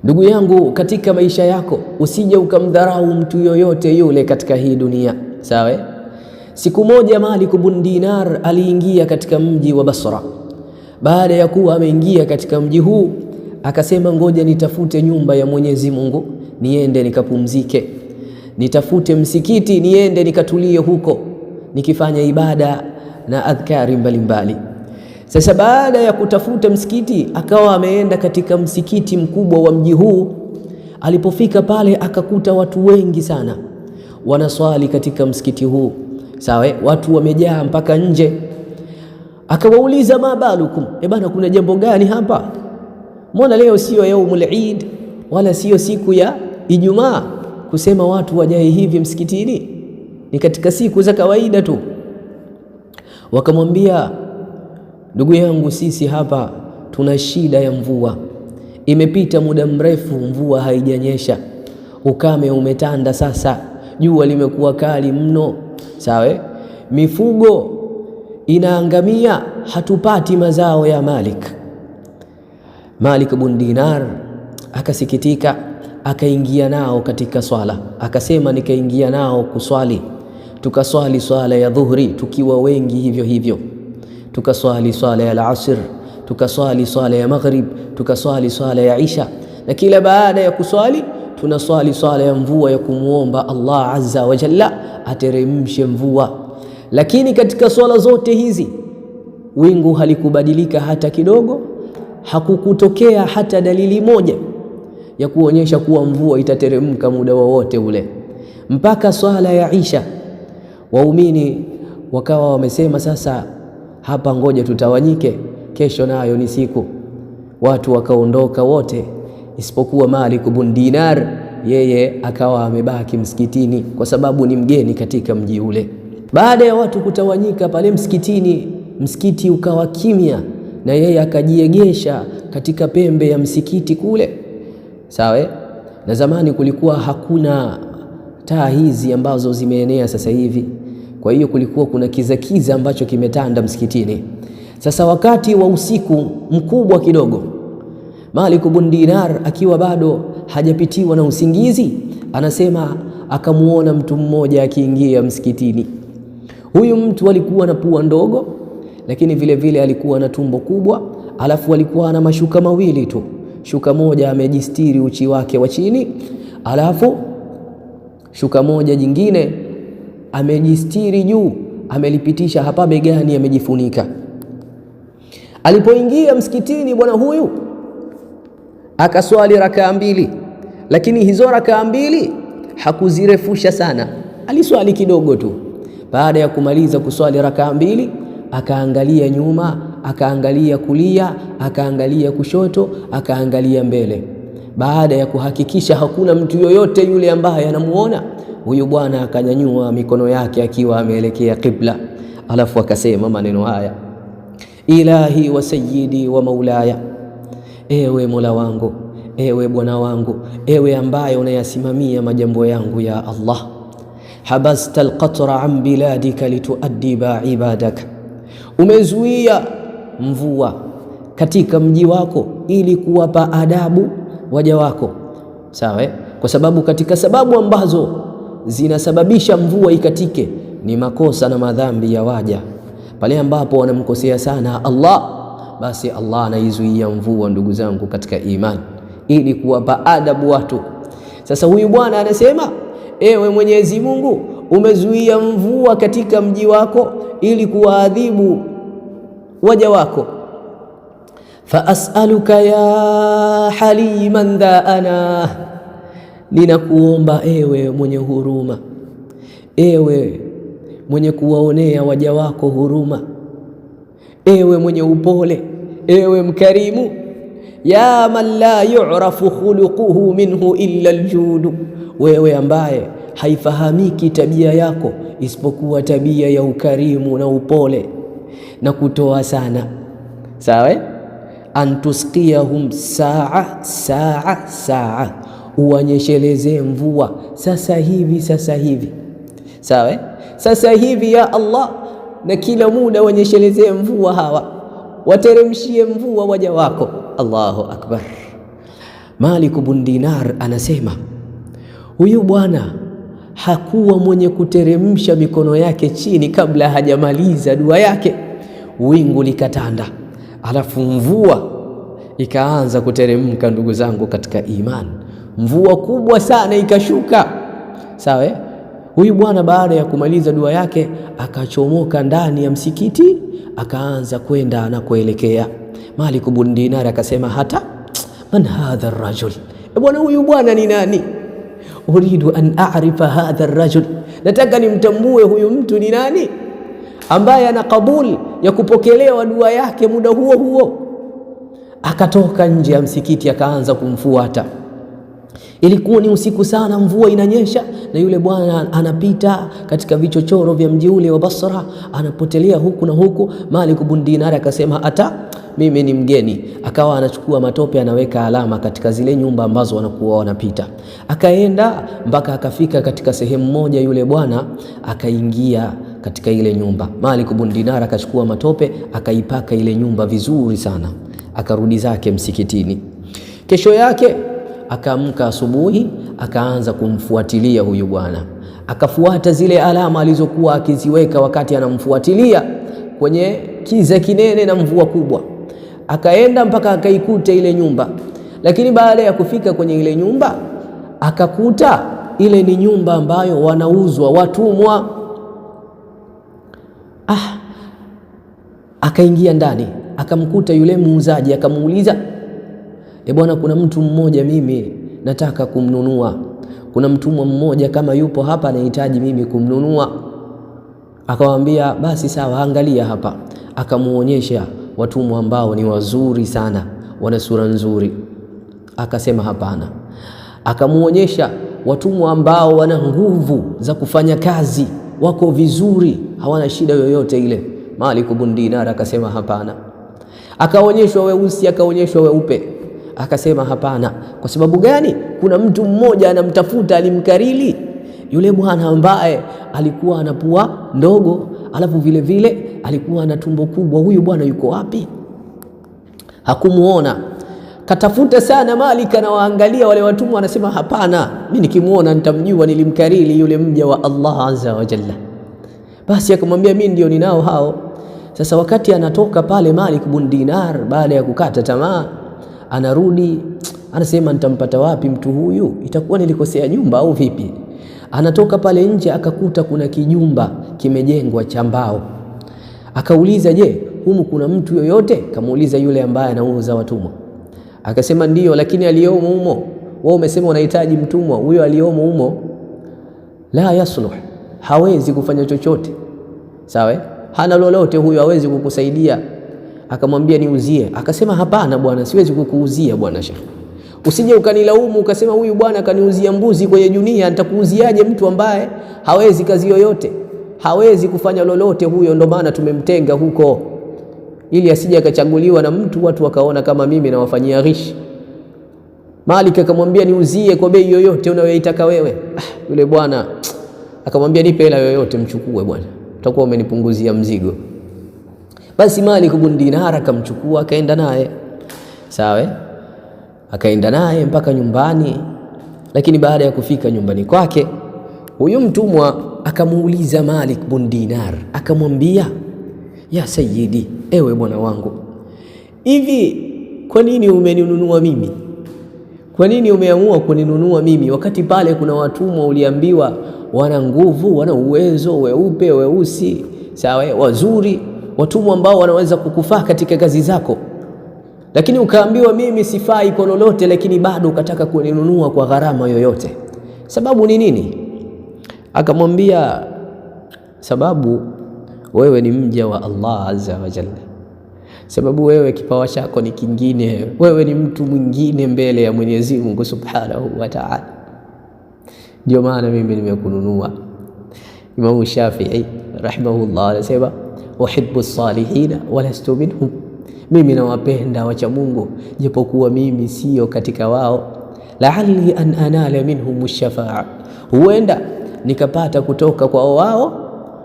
Ndugu yangu, katika maisha yako usije ukamdharau mtu yoyote yule katika hii dunia, sawa? Siku moja Malik ibn Dinar aliingia katika mji wa Basra. Baada ya kuwa ameingia katika mji huu, akasema ngoja nitafute nyumba ya Mwenyezi Mungu niende nikapumzike, nitafute msikiti niende nikatulie huko nikifanya ibada na adhkari mbalimbali. Sasa baada ya kutafuta msikiti, akawa ameenda katika msikiti mkubwa wa mji huu. Alipofika pale, akakuta watu wengi sana wanaswali katika msikiti huu, sawa? Watu wamejaa mpaka nje. Akawauliza, ma balukum, bana, kuna jambo gani hapa? Mbona leo sio yaumul Eid wala sio siku ya Ijumaa kusema watu wajae hivi msikitini? Ni katika siku za kawaida tu. Wakamwambia, ndugu yangu, sisi hapa tuna shida ya mvua. Imepita muda mrefu mvua haijanyesha, ukame umetanda, sasa jua limekuwa kali mno, sawa? Mifugo inaangamia, hatupati mazao ya Malik. Malik ibn Dinar akasikitika, akaingia nao katika swala. Akasema, nikaingia nao kuswali, tukaswali swala ya dhuhri tukiwa wengi hivyo hivyo, tukaswali swala ya al-asr, tukaswali swala ya maghrib, tukaswali swala ya isha, na kila baada ya kuswali tunaswali swala ya mvua ya kumuomba Allah azza wa jalla ateremshe mvua. Lakini katika swala zote hizi wingu halikubadilika hata kidogo, hakukutokea hata dalili moja ya kuonyesha kuwa mvua itateremka muda wowote ule. Mpaka swala ya isha waumini wakawa wamesema, sasa hapa ngoja tutawanyike, kesho nayo ni siku. Watu wakaondoka wote isipokuwa Malik ibn Dinar, yeye akawa amebaki msikitini kwa sababu ni mgeni katika mji ule. Baada ya watu kutawanyika pale msikitini, msikiti ukawa kimya, na yeye akajiegesha katika pembe ya msikiti kule, sawa? Na zamani kulikuwa hakuna taa hizi ambazo zimeenea sasa hivi, kwa hiyo kulikuwa kuna kiza ambacho kimetanda msikitini. Sasa wakati wa usiku mkubwa kidogo, Malik ibn Dinar akiwa bado hajapitiwa na usingizi, anasema akamuona mtu mmoja akiingia msikitini. Huyu mtu alikuwa na pua ndogo, lakini vile vile alikuwa na tumbo kubwa, alafu alikuwa na mashuka mawili tu. Shuka moja amejistiri uchi wake wa chini, alafu shuka moja jingine amejistiri juu, amelipitisha hapa begani, amejifunika. Alipoingia msikitini bwana huyu akaswali rakaa mbili, lakini hizo rakaa mbili hakuzirefusha sana, aliswali kidogo tu. Baada ya kumaliza kuswali rakaa mbili, akaangalia nyuma, akaangalia kulia, akaangalia kushoto, akaangalia mbele. Baada ya kuhakikisha hakuna mtu yoyote yule ambaye anamuona, huyu bwana akanyanyua mikono yake akiwa ameelekea qibla, alafu akasema maneno haya, ilahi wa sayyidi wa maulaya, ewe Mola wangu, ewe Bwana wangu, ewe ambaye unayasimamia majambo yangu ya Allah, habasta alqatra an biladika lituaddiba ibadaka, umezuia mvua katika mji wako ili kuwapa adabu waja wako, sawa? Kwa sababu katika sababu ambazo zinasababisha mvua ikatike ni makosa na madhambi ya waja. Pale ambapo wanamkosea sana Allah, basi Allah anaizuia mvua, ndugu zangu katika imani, ili kuwapa adabu watu. Sasa huyu bwana anasema, ewe Mwenyezi Mungu, umezuia mvua katika mji wako ili kuwaadhibu waja wako. Fa as'aluka ya haliman dhaana, ninakuomba ewe mwenye huruma, ewe mwenye kuwaonea waja wako huruma, ewe mwenye upole, ewe mkarimu, ya man la yu'rafu khuluquhu minhu illa aljudu, wewe ambaye haifahamiki tabia yako isipokuwa tabia ya ukarimu na upole na kutoa sana, sawa? Antusqiyahum saa saa saa, uwanyesheleze mvua sasa hivi, sasa hivi, sawa? Sasa hivi ya Allah, na kila muda wanyesheleze mvua hawa, wateremshie mvua waja wako. Allahu akbar. Malik ibn Dinar anasema huyu bwana hakuwa mwenye kuteremsha mikono yake chini kabla hajamaliza dua yake, wingu likatanda, alafu mvua ikaanza kuteremka. Ndugu zangu katika imani, mvua kubwa sana ikashuka. Sawa, huyu bwana baada ya kumaliza dua yake akachomoka ndani ya msikiti, akaanza kwenda anakoelekea. Malik ibn Dinar akasema, hata man hadha ar-rajul, bwana huyu bwana ni nani? Uridu an a'rifa hadha ar-rajul, nataka nimtambue huyu mtu ni nani ambaye ana kabul ya kupokelewa dua yake muda huo huo. Akatoka nje ya msikiti akaanza kumfuata. Ilikuwa ni usiku sana, mvua inanyesha, na yule bwana anapita katika vichochoro vya mji ule wa Basra, anapotelea huku na huku. Malik ibn Dinar akasema, hata mimi ni mgeni. Akawa anachukua matope anaweka alama katika zile nyumba ambazo wanakuwa wanapita. Akaenda mpaka akafika katika sehemu moja, yule bwana akaingia katika ile nyumba. Malik ibn Dinar akachukua matope akaipaka ile nyumba vizuri sana, akarudi zake msikitini. Kesho yake akaamka asubuhi, akaanza kumfuatilia huyu bwana, akafuata zile alama alizokuwa akiziweka wakati anamfuatilia kwenye kiza kinene na mvua kubwa. Akaenda mpaka akaikuta ile nyumba, lakini baada ya kufika kwenye ile nyumba akakuta ile ni nyumba ambayo wanauzwa watumwa. Akaingia ndani akamkuta yule muuzaji, akamuuliza, bwana, kuna mtu mmoja mimi nataka kumnunua, kuna mtumwa mmoja kama yupo hapa anahitaji mimi kumnunua. Akamwambia basi sawa, angalia hapa. Akamuonyesha watumwa ambao ni wazuri sana, wana sura nzuri. Akasema hapana. Akamuonyesha watumwa ambao wana nguvu za kufanya kazi, wako vizuri, hawana shida yoyote ile. Malik ibn Dinar akasema hapana. Akaonyeshwa weusi, akaonyeshwa weupe. Akasema hapana. Kwa sababu gani? Kuna mtu mmoja anamtafuta, alimkarili yule bwana ambaye alikuwa ana pua ndogo, alafu vile vile alikuwa na tumbo kubwa. Huyu bwana yuko wapi? Hakumuona. Katafuta sana Malik, anawaangalia wale watumwa, anasema hapana, mimi nikimuona nitamjua, nilimkarili yule mja wa Allah azza wa jalla. Basi akamwambia mimi ndio ninao hao. Sasa wakati anatoka pale Malik ibn Dinar, baada ya kukata tamaa, anarudi, anasema nitampata wapi mtu huyu? Itakuwa nilikosea nyumba au vipi? Anatoka pale nje akakuta kuna kijumba kimejengwa cha mbao. Akauliza, je, humu kuna mtu yoyote? Kamuuliza yule ambaye anauza watumwa. Akasema ndio, lakini aliyomo humo, wewe umesema unahitaji mtumwa, huyo aliyomo humo la yasluh, hawezi kufanya chochote. Sawa, hana lolote huyo, hawezi kukusaidia. Akamwambia niuzie. Akasema hapana bwana, siwezi kukuuzia bwana Sheikh. Usije ukanilaumu ukasema huyu bwana kaniuzia mbuzi kwenye dunia, nitakuuziaje mtu ambaye hawezi kazi yoyote, hawezi kufanya lolote huyo? Ndio maana tumemtenga huko, ili asije akachaguliwa na mtu watu wakaona kama mimi nawafanyia ghish. Malik akamwambia niuzie kwa bei yoyote unayoitaka wewe. Yule bwana akamwambia nipe hela yoyote, mchukue bwana, utakuwa umenipunguzia mzigo. Basi Malik ibn Dinar akamchukua akaenda naye. Sawa, akaenda naye mpaka nyumbani. Lakini baada ya kufika nyumbani kwake, huyu mtumwa akamuuliza Malik ibn Dinar, akamwambia ya sayyidi, ewe bwana wangu, hivi kwa nini umeninunua mimi? Kwa nini umeamua kuninunua mimi wakati pale kuna watumwa uliambiwa wana nguvu, wana uwezo, weupe, weusi, sawa, wazuri, watumwa ambao wanaweza kukufaa katika kazi zako, lakini ukaambiwa mimi sifai kwa lolote, lakini bado ukataka kuninunua kwa gharama yoyote. Sababu ni nini? Akamwambia sababu wewe ni mja wa Allah azza wa jalla, sababu wewe kipawa chako ni kingine, wewe ni mtu mwingine mbele ya Mwenyezi Mungu subhanahu wa ta'ala, ndio maana mimi nimekununua. Imam Shafi'i rahimahullah anasema uhibbu as-salihin wa lastu minhum, mimi nawapenda wacha Mungu japokuwa mimi sio katika wao. La'alli an anala minhum ash-shafa'a, huenda nikapata kutoka kwa wao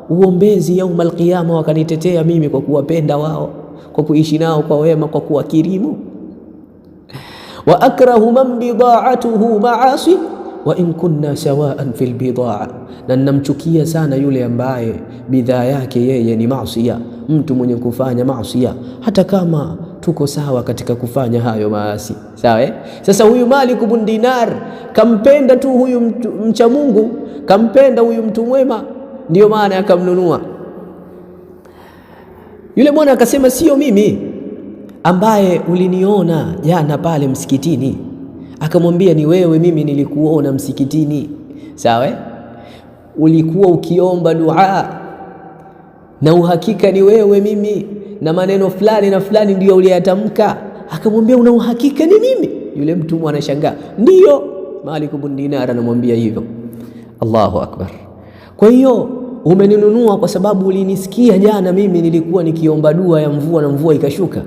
uombezi yaum al-qiyama, wakanitetea mimi kwa kuwapenda wao, kwa kuishi nao kwa wema, kwa kuwakirimu. wa akrahu man bida'atuhu ma'asi wa in kunna sawa'an fil bidaa, na namchukia sana yule ambaye bidhaa yake yeye ni maasiya, mtu mwenye kufanya maasiya hata kama tuko sawa katika kufanya hayo maasi. Sawa? Sasa huyu Malik ibn Dinar kampenda tu huyu mcha Mungu, kampenda huyu mtu mwema, ndio maana akamnunua. Yule bwana akasema, sio mimi ambaye uliniona jana pale msikitini. Akamwambia, ni wewe, mimi nilikuona msikitini. Sawa? Ulikuwa ukiomba dua na uhakika ni wewe mimi, na maneno fulani na fulani ndio uliyatamka. Akamwambia, una uhakika ni mimi? Yule mtu anashangaa, ndio. Malik ibn Dinar anamwambia hivyo. Allahu akbar. Kwa hiyo umeninunua kwa sababu ulinisikia jana mimi nilikuwa nikiomba dua ya mvua na mvua ikashuka,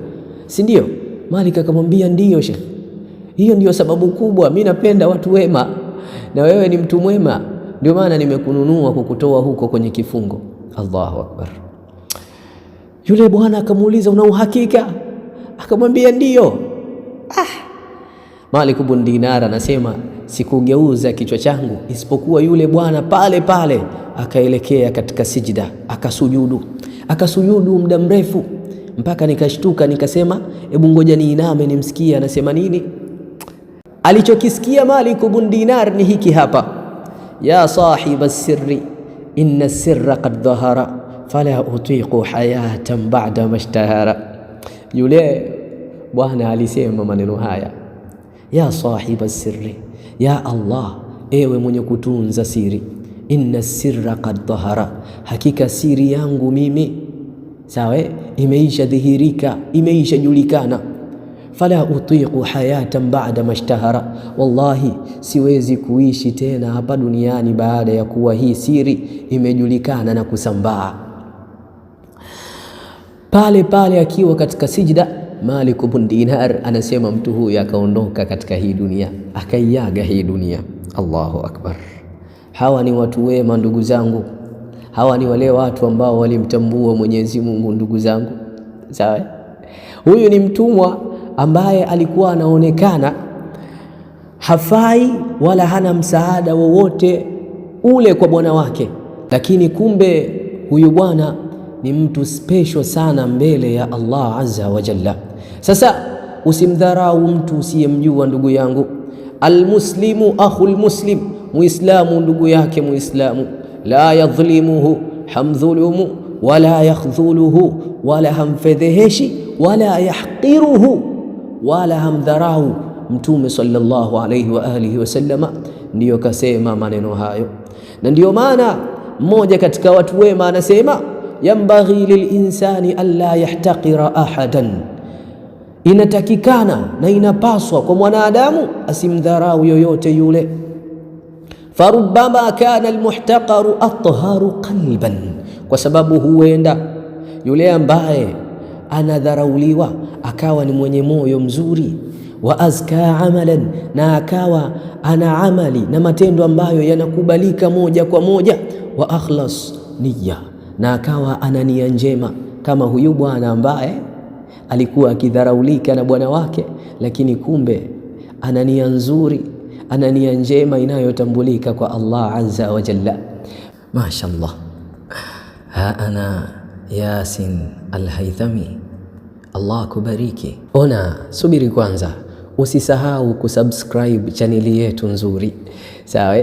si ndio? Malik akamwambia, ndio Sheikh, hiyo ndio sababu kubwa, mimi napenda watu wema na wewe ni mtu mwema, ndio maana nimekununua kukutoa huko kwenye kifungo. Allahu akbar. Yule bwana akamuuliza, una uhakika? Akamwambia, ndio. Malik ibn Dinar anasema, sikugeuza kichwa changu isipokuwa yule bwana pale pale akaelekea katika sijida, akasujudu muda mrefu mpaka nikashtuka, nikasema hebu ngoja niiname nimsikie anasema nini. Alichokisikia Malik ibn Dinar ni hiki hapa: ya sahiba sirri inna sirra qad dhahara fala utiqu hayatan ba'da mashtahara. Yule bwana alisema maneno haya, ya sahiba sirri, ya Allah, ewe mwenye kutunza siri, inna sirra qad dhahara, hakika siri yangu mimi, sawa, imeisha dhihirika, imeisha julikana. Fala utiqu hayatan ba'da mashtahara, wallahi siwezi kuishi tena hapa duniani baada ya kuwa hii siri imejulikana na kusambaa. Pale pale akiwa katika sijda, Malik ibn Dinar anasema mtu huyu akaondoka katika hii dunia, akaiaga hii dunia. Allahu akbar. Hawa ni watu wema ndugu zangu, hawa ni wale watu ambao walimtambua Mwenyezi Mungu ndugu zangu. Sawa? Huyu ni mtumwa ambaye alikuwa anaonekana hafai wala hana msaada wowote ule kwa bwana wake, lakini kumbe huyu bwana ni mtu special sana mbele ya Allah azza wa jalla. Sasa usimdharau mtu usiyemjua ndugu yangu. Almuslimu akhul muslim, muislamu ndugu yake muislamu. La yadhlimuhu, hamdhulumu wala yakhdhuluhu, wala hamfedheheshi wala yahqiruhu, wala hamdharau. Mtume sallallahu alayhi wa alihi wasallama ndiyo kasema maneno hayo, na ndiyo maana mmoja katika watu wema anasema, yambaghi lilinsani alla yahtaqira ahadan, inatakikana na inapaswa kwa mwanadamu asimdharau yoyote yule. Farubbama kana almuhtaqaru atharu qalban, kwa sababu huenda yule ambaye anadharauliwa akawa ni mwenye moyo mzuri, wa azka amalan, na akawa ana amali na matendo ambayo yanakubalika moja kwa moja, wa akhlas niyya, na akawa ana nia njema, kama huyu bwana ambaye alikuwa akidharaulika na bwana wake, lakini kumbe ana nia nzuri, ana nia njema inayotambulika kwa Allah azza wa jalla. Mashaallah. Ha ana Yasin Al-Haythami, Allah kubariki. Ona, subiri kwanza, usisahau kusubscribe chaneli yetu nzuri, sawa?